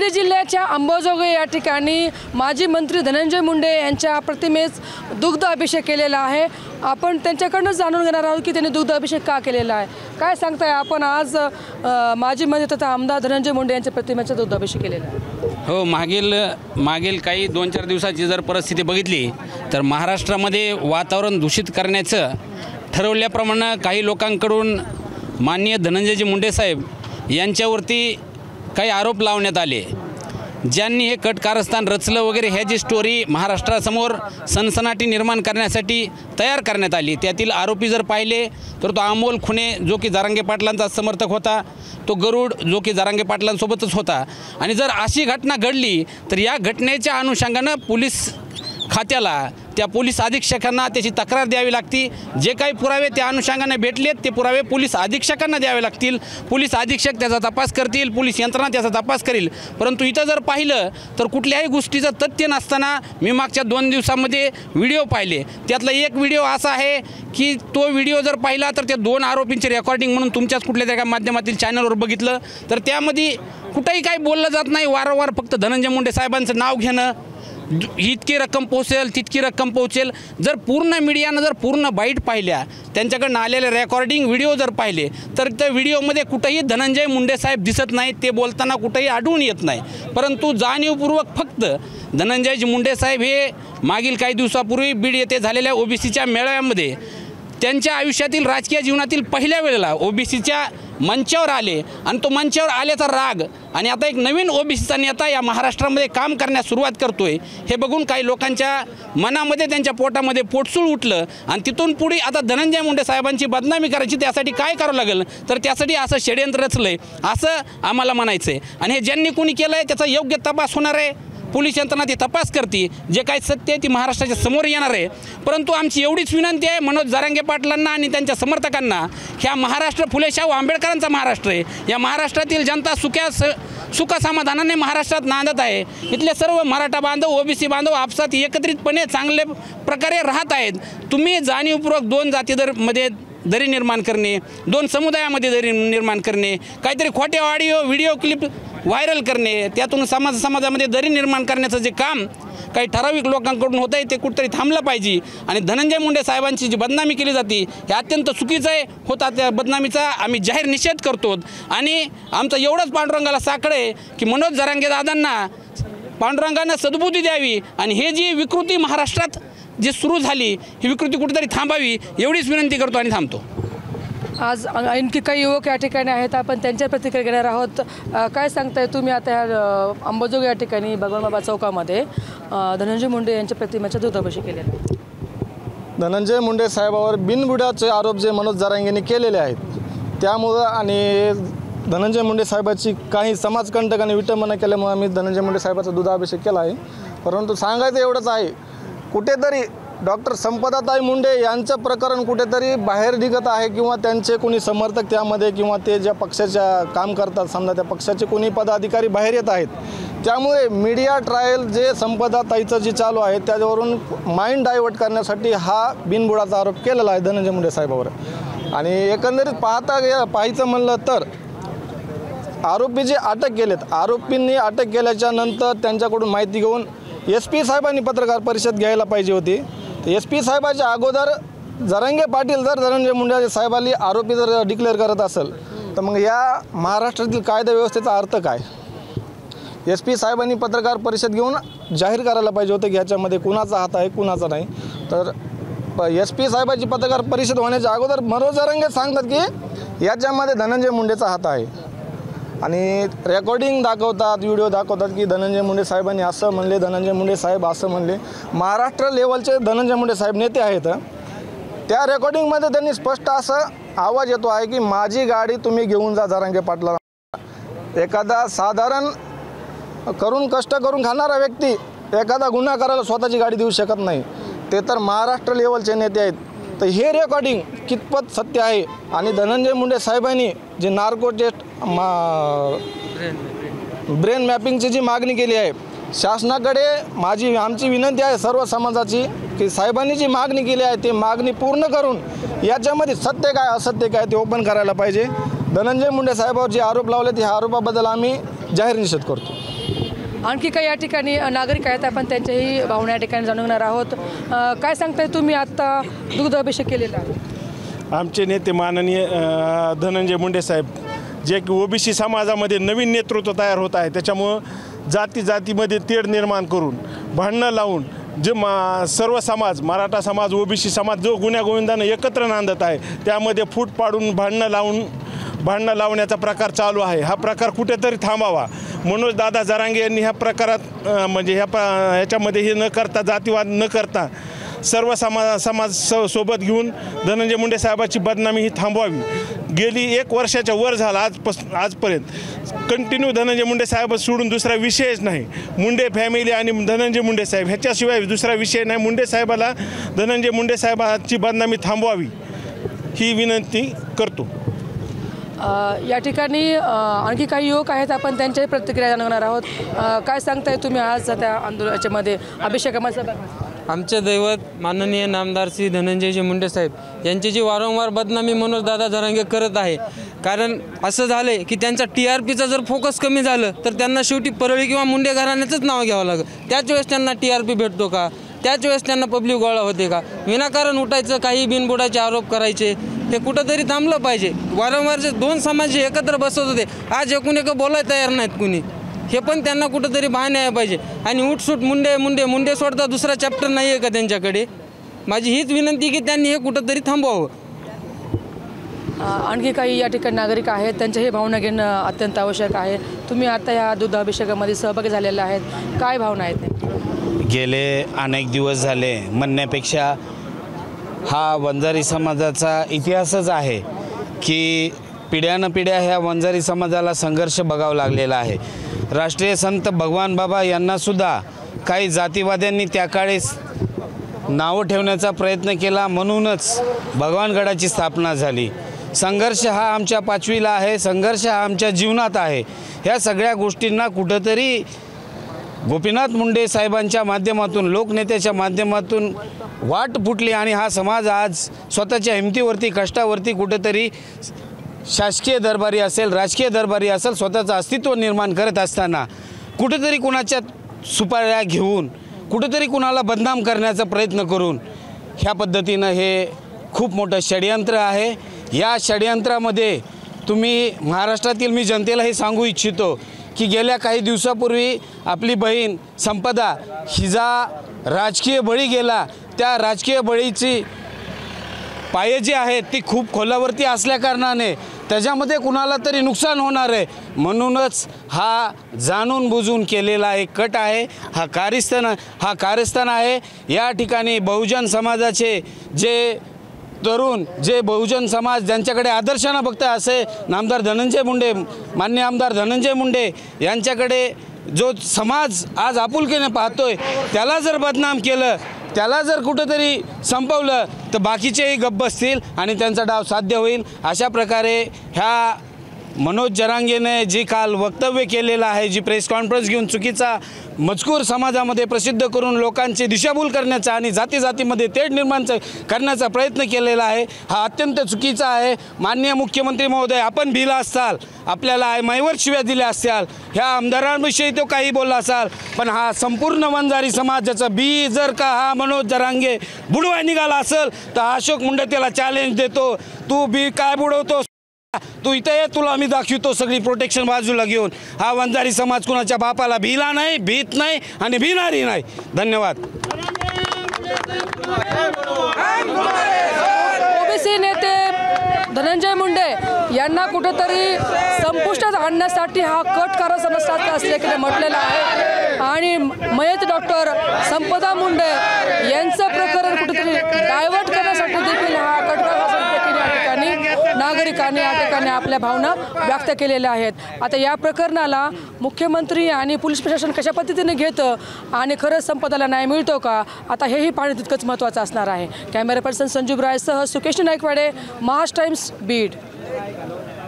सांगली जिल्ह्याच्या अंबाजोगाई या ठिकाणी माजी मंत्री धनंजय मुंडे यांच्या प्रतिमेस दुग्ध अभिषेक केलेला आहे। आपण त्यांच्याकडून जाणून घेणार आहोत की त्यांनी दुग्ध अभिषेक का केलेला आहे। काय सांगताय आपण आज माजी मंत्री तथा आमदार धनंजय मुंडे यांच्या प्रतिमेचा दुग्ध अभिषेक केलेला आहे। हो, मागील काही 2-4 दिवसाची जर परिस्थिती बघितली तर महाराष्ट्रामध्ये वातावरण दूषित करण्याचं ठरवल्याप्रमाणे काही लोकांकडून माननीय धनंजयजी मुंडे साहेब यांच्यावरती काही आरोप लावण्यात आले। ज्यांनी हे कट कारस्थान रचलं वगैरे ह्याची स्टोरी महाराष्ट्रासमोर सनसनाटी निर्माण करण्यासाठी तयार करण्यात आली। त्यातील आरोपी जर पाहिले तर तो अमोल खुणे जो की जरांगे पाटलांचा समर्थक होता, तो गरुड जो की जरांगे पाटलांसोबतच होता। आणि जर अशी घटना घडली तर या घटनेच्या अनुषंगानं पोलीस खात्याला त्या पोलीस अधीक्षकांना त्याची तक्रार द्यावी लागती। जे काही पुरावे त्या अनुषंगाने भेटलेत ते पुरावे पोलीस अधीक्षकांना द्यावे लागतील। पोलीस अधीक्षक त्याचा तपास करतील, पोलीस यंत्रणा त्याचा तपास करेल। परंतु इथं जर पाहिलं तर कुठल्याही गोष्टीचं तथ्य नसताना मी मागच्या 2 दिवसांमध्ये व्हिडिओ पाहिले। त्यातला एक व्हिडिओ असा आहे की तो व्हिडिओ जर पाहिला तर त्या 2 आरोपींचे रेकॉर्डिंग म्हणून तुमच्याच कुठल्या त्या माध्यमातील चॅनलवर बघितलं तर त्यामध्ये कुठेही काही बोललं जात नाही। वारंवार फक्त धनंजय मुंडे साहेबांचं नाव घेणं, इतकी रक्कम पोहोचेल तितकी रक्कम पोहोचेल। जर पूर्ण मीडियानं जर पूर्ण बाईट पाहिल्या, त्यांच्याकडनं आलेले रेकॉर्डिंग व्हिडिओ जर पाहिले तर त्या व्हिडिओमध्ये कुठेही धनंजय मुंडे साहेब दिसत नाहीत, ते बोलताना कुठेही आढळून येत नाही। परंतु जाणीवपूर्वक फक्त धनंजयजी मुंडे साहेब हे मागील काही दिवसापूर्वी बीड येथे झालेल्या ओबीसीच्या मेळाव्यामध्ये त्यांच्या आयुष्यातील राजकीय जीवनातील पहिल्या वेळेला ओबीसीच्या मंचावर आले आणि तो मंचावर आल्याचा राग आणि आता एक नवीन ओबीसीचा नेता या महाराष्ट्रामध्ये काम करण्यास सुरुवात करतोय हे बघून काही लोकांच्या मनामध्ये त्यांच्या पोटामध्ये पोटसूळ उठलं आणि तिथून पुढे आता धनंजय मुंडे साहेबांची बदनामी करायची, त्यासाठी काय करावं लागेल तर त्यासाठी असं षडयंत्र रचलंय असं आम्हाला म्हणायचं आहे। आणि हे ज्यांनी कोणी केलं आहे त्याचा योग्य तपास होणार आहे। पोलीस यंत्रणा ती तपास करते, जे काही सत्य आहे ती महाराष्ट्राच्या समोर येणार आहे। परंतु आमची एवढीच विनंती आहे मनोज जरांगे पाटलांना आणि त्यांच्या समर्थकांना, ह्या महाराष्ट्र फुले शाहू आंबेडकरांचा महाराष्ट्र आहे। या महाराष्ट्रातील जनता सुख समाधानाने महाराष्ट्रात नांदत आहे। इथले सर्व मराठा बांधव, ओबीसी बांधव आपसात एकत्रितपणे चांगल्या प्रकारे राहत आहेत। तुम्ही जाणीवपूर्वक 2 जातीमध्ये दरी निर्माण करणे, 2 समुदायामध्ये दरी निर्माण करणे, काहीतरी खोटे ऑडिओ व्हिडिओ क्लिप व्हायरल करणे, त्यातून समाजामध्ये दरी निर्माण करण्याचं जे काम काही ठराविक लोकांकडून होतं आहे ते कुठेतरी थांबलं पाहिजे। आणि धनंजय मुंडे साहेबांची जी बदनामी केली जाते हे अत्यंत चुकीचं आहे। होता त्या बदनामीचा आम्ही जाहीर निषेध करतो। आणि आमचं एवढंच पांडुरंगाला साकडं आहे की मनोज जरांगे दादांना पांडुरंगानं सद्बुद्धी द्यावी आणि हे जी विकृती महाराष्ट्रात जी सुरू झाली ही विकृती कुठेतरी थांबावी एवढीच विनंती करतो आणि थांबतो। आज आणखी काही युवक या ठिकाणी आहेत, आपण त्यांच्या प्रतिक्रिया घेणार आहोत। काय सांगताय तुम्ही आता ह्या अंबाजोगाई या ठिकाणी भगवान बाबा चौकामध्ये धनंजय मुंडे यांच्या प्रतिमेचा दुग्ध अभिषेक केलेला आहे। धनंजय मुंडे साहेबावर बिनबुडाचे आरोप जे मनोज जरांगेंनी केलेले आहेत त्यामुळं आणि धनंजय मुंडे साहेबाची काही समाजकंटकांनी विटंबना केल्यामुळे आम्ही धनंजय मुंडे साहेबाचा दुधाभिषेक केला आहे। परंतु सांगायचं एवढंच आहे, कुठेतरी डॉक्टर संपदाताई मुंडे यांचं प्रकरण कुठेतरी बाहेर निघत आहे किंवा त्यांचे कोणी समर्थक त्यामध्ये किंवा ते ज्या पक्षाच्या काम करतात समजा त्या पक्षाचे कोणी पदाधिकारी बाहेर येत आहेत। त्यामुळे मीडिया ट्रायल जे संपदाताईचं जे चालू आहे त्याच्यावरून माइंड डायव्हर्ट करण्यासाठी हा बिनबुडाचा आरोप केलेला आहे धनंजय मुंडे साहेबावर। आणि एकंदरीत पाहायचं म्हणलं तर आरोपी जे अटक केलेत, आरोपींनी अटक केल्याच्या नंतर त्यांच्याकडून माहिती घेऊन SP साहेबांनी पत्रकार परिषद घ्यायला पाहिजे होती। SP साहेबाच्या अगोदर जरांगे पाटील जर धनंजय मुंडे साहेबांनी आरोपी जर डिक्लेअर करत असेल तर मग या महाराष्ट्रातील कायदा व्यवस्थेचा अर्थ काय? SP साहेबांनी पत्रकार परिषद घेऊन जाहीर करायला पाहिजे होतं की ह्याच्यामध्ये कुणाचा हात आहे कुणाचा नाही। तर SP साहेबाची पत्रकार परिषद होण्याच्या अगोदर मनोज जरांगे सांगतात की याच्यामध्ये धनंजय मुंडेचा हात आहे आणि रेकॉर्डिंग दाखवतात, व्हिडिओ दाखवतात की धनंजय मुंडे साहेबांनी असं म्हणले, धनंजय मुंडे साहेब असं म्हणले। महाराष्ट्र लेवलचे धनंजय मुंडे साहेब नेते आहेत, त्या रेकॉर्डिंगमध्ये त्यांनी स्पष्ट असं आवाज येतो आहे की माझी गाडी तुम्ही घेऊन जा जरांगे पाटलांना। एखादा साधारण कष्ट करून खाणारा व्यक्ती एखादा गुन्हा करायला स्वतःची गाडी देऊ शकत नाही, ते तर महाराष्ट्र लेवलचे नेते आहेत। तर हे रेकॉर्डिंग कितपत सत्य आहे? आणि धनंजय मुंडे साहेबांनी जे नार्को टेस्ट ब्रेन मॅपिंगची जी मागणी केली आहे शासनाकडे आमची विनंती आहे सर्व समाजाची की साहेबांनी जी मागणी केली आहे ती मागणी पूर्ण करून याच्यामध्ये सत्य काय असत्य काय ते ओपन करायला पाहिजे। धनंजय मुंडे साहेबांवर जे आरोप लावले त्या आरोपाबद्दल आम्ही जाहीर निषेध करतो। आणखी काही या ठिकाणी नागरिक आहेत, आपण त्यांच्याही भावना या ठिकाणी जाणून घेणार आहोत. काय सांगताय तुम्ही आत्ता दुग्ध अभिषेक केलेला आहे? आमचे नेते माननीय धनंजय मुंडे साहेब जे की ओबीसी समाजामध्ये नवीन नेतृत्व तयार होत आहे, त्याच्यामुळं जातीमध्ये तेढ निर्माण करून भांडणं लावून जे सर्व समाज, मराठा समाज, ओबीसी समाज जो गुण्यागोविंदानं एकत्र नांदत आहे, त्यामध्ये फूट पाडून भांडणं लावण्याचा प्रकार चालू आहे. हा प्रकार कुठेतरी थांबावा. मनोज दादा जरांगे यांनी ह्या प्रकारात म्हणजे ह्याच्यामध्ये हे न करता, जातीवाद न करता सर्व समाज सोबत घेऊन धनंजय मुंडे साहेबाची बदनामी ही थांबवावी. गेली 1 वर्षाच्या वर झाला आजपर्यंत कंटिन्यू धनंजय मुंडे साहेब सोडून दुसरा विषयच नाही. मुंडे फॅमिली आणि धनंजय मुंडे साहेब ह्याच्याशिवाय दुसरा विषय नाही. धनंजय मुंडे साहेबाची बदनामी थांबवावी ही विनंती करतो. या ठिकाणी आणखी काही युवक आहेत, आपण त्यांच्याही प्रतिक्रिया जाणवणार आहोत. काय सांगताय तुम्ही आज त्या आंदोलनाच्यामध्ये अभिषेकामध्ये सहभाग? आमचे दैवत माननीय नामदार श्री धनंजयजी मुंडे साहेब यांची जी वारंवार बदनामी मनोज दादा जरांगे करत आहे. कारण असं झालं आहे की त्यांचा TRPचा जर फोकस कमी झालं तर त्यांना शेवटी परळी किंवा मुंडे घराण्याचंच नाव घ्यावं लागेल. त्याच वेळेस त्यांना TRP भेटतो का? त्याच वेळेस त्यांना पब्लिक गोळा होते का? विनाकारण उठायचं, काही बिनबुडाचे आरोप करायचे, हे कुठंतरी थांबलं पाहिजे. वारंवार जे 2 समाज एकत्र बसत होते, आज एकूण एक बोलायला तयार नाहीत कुणी. हे पण त्यांना कुठंतरी भान यायला पाहिजे. आणि उठसूट मुंडे सोडता दुसरा चॅप्टर नाही आहे का त्यांच्याकडे? माझी हीच विनंती की त्यांनी हे कुठंतरी थांबवावं. आणखी काही या ठिकाणी नागरिक आहेत, त्यांच्याही भावना घेणं अत्यंत आवश्यक आहे. तुम्ही आता या दूध अभिषेकामध्ये सहभागी झालेले आहेत, काय भावना आहेत? गेले अनेक दिवस झाले म्हणण्यापेक्षा हा वंजारी समाजाचा इतिहासच आहे की पिढ्यानपिढ्या ह्या वंजारी समाजाला संघर्ष बघावा लागलेला आहे. राष्ट्रीय संत भगवान बाबा यांनासुद्धा काही जातीवाद्यांनी त्या काळेस नावं ठेवण्याचा प्रयत्न केला, म्हणूनच भगवानगडाची स्थापना झाली. संघर्ष हा आमच्या पाचवीला आहे, संघर्ष हा आमच्या जीवनात आहे. ह्या सगळ्या गोष्टींना कुठंतरी गोपीनाथ मुंडे साहेबांच्या माध्यमातून, लोकनेत्याच्या माध्यमातून वाट फुटली आणि हा समाज आज स्वतःच्या हिमतीवरती, कष्टावरती कुठंतरी शासकीय दरबारी असेल, राजकीय दरबारी असेल, स्वतःचं अस्तित्व निर्माण करत असताना कुठंतरी कुणाच्या सुपाऱ्या घेऊन, कुठंतरी कुणाला बदनाम करण्याचा प्रयत्न करून ह्या पद्धतीनं हे खूप मोठं षडयंत्र आहे. या षडयंत्रामध्ये तुम्ही महाराष्ट्रातील, मी जनतेला हे सांगू इच्छितो की गेल्या काही दिवसापूर्वी आपली बहीण संपदा हिचा राजकीय बळी गेला. त्या राजकीय बळीची पाये जी आहेत ती खूप खोलावरती असल्याकारणाने त्याच्यामध्ये कुणाला तरी नुकसान होणार आहे, म्हणूनच हा जाणून बुजून केलेला एक कट आहे. हा कारस्थान आहे. या ठिकाणी बहुजन समाजाचे जे तरुण, जे बहुजन समाज ज्यांच्याकडे आदर्शानं बघता असे नामदार धनंजय मुंडे, मान्य आमदार धनंजय मुंडे यांच्याकडे जो समाज आज आपुलकीने पाहतोय, त्याला जर बदनाम केलं, त्याला जर कुठंतरी संपवलं तर बाकीचेही गप्प बसतील आणि त्यांचा डाव साध्य होईल. अशा प्रकारे ह्या मनोज जरांगेने जी काल वक्तव्य केलेलं आहे, जी प्रेस कॉन्फरन्स घेऊन चुकीचा मजकूर समाजामध्ये प्रसिद्ध करून लोकांची दिशाभूल करण्याचा आणि जातीमध्ये तेढ निर्माण करण्याचा प्रयत्न केलेला आहे, हा अत्यंत चुकीचा आहे. माननीय मुख्यमंत्री महोदय, आपण भिला असाल, आपल्याला आयमाईवर शिव्या दिल्या असत्याल, ह्या आमदारांविषयी तो काही बोलला असाल, पण हा संपूर्ण वंजारी समाजाचा बी जर का हा मनोज जरांगे बुडवा निघाला असेल तर अशोक मुंडे त्याला चॅलेंज देतो, तू बी काय बुडवतो, तू इथं ये, तुला आम्ही दाखवतो सगळी प्रोटेक्शन बाजूला घेऊन. हा वंजारी समाज कुणाच्या बापाला भिला नाही, भीत नाही आणि भिणारी नाही. धन्यवाद. ओबीसी नेते धनंजय मुंडे यांना कुठेतरी संपुष्टात आणण्यासाठी हा कट कारस्थान असल्याचे म्हटलेलं आहे आणि मयत डॉक्टर संपदा मुंडे यांचं प्रकरण कुठेतरी डायव्हर्ट करण्यासाठी देखील हा कट कारस्थान नागरिकांनी या ठिकाणी आपल्या भावना व्यक्त केलेल्या आहेत. आता या प्रकरणाला मुख्यमंत्री आणि पोलीस प्रशासन कशा पद्धतीने घेतं आणि खरंच संपदाला न्याय मिळतो का, आता हेही पाहणे तितकंच महत्त्वाचं असणार आहे. कॅमेरा पर्सन संजीव रायसह सुकेश नाईकवाडे, महाराष्ट्र टाइम्स, बीड.